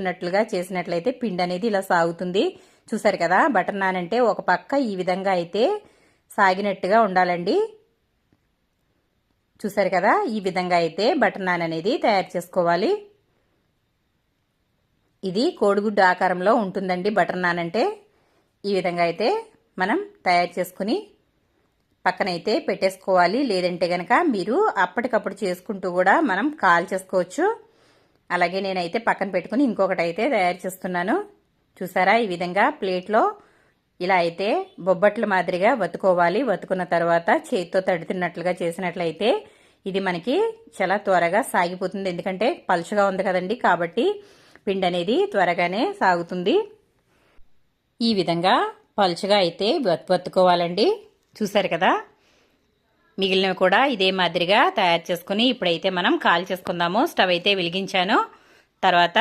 ఉన్నట్లుగా చేసినట్లయితే పిండి అనేది ఇలా సాగుతుంది. చూసారు కదా, బటర్ నాన్ అంటే ఒక పక్క ఈ విధంగా అయితే సాగినట్టుగా ఉండాలండి. చూసారు కదా, ఈ విధంగా అయితే బటర్ నాన్ అనేది తయారు చేసుకోవాలి. ఇది కోడిగుడ్డు ఆకారంలో ఉంటుందండి బటర్ నాన్ అంటే. ఈ విధంగా అయితే మనం తయారు చేసుకుని పక్కనైతే పెట్టేసుకోవాలి. లేదంటే కనుక మీరు అప్పటికప్పుడు చేసుకుంటూ కూడా మనం కాల్ చేసుకోవచ్చు. అలాగే నేనైతే పక్కన పెట్టుకుని ఇంకొకటి అయితే తయారు చేస్తున్నాను. చూసారా, ఈ విధంగా ప్లేట్లో ఇలా అయితే బొబ్బట్ల మాదిరిగా వత్తుకోవాలి. వత్తుకున్న తర్వాత చేతితో తడుతున్నట్లుగా చేసినట్లయితే ఇది మనకి చాలా త్వరగా సాగిపోతుంది. ఎందుకంటే పలుచగా ఉంది కదండి, కాబట్టి పిండి అనేది త్వరగానే సాగుతుంది. ఈ విధంగా పలుచగా అయితే వత్తుకోవాలండి. చూసారు కదా, మిగిలినవి కూడా ఇదే మాదిరిగా తయారు చేసుకుని ఇప్పుడైతే మనం కాల్ చేసుకుందాము. స్టవ్ అయితే వెలిగించాను. తర్వాత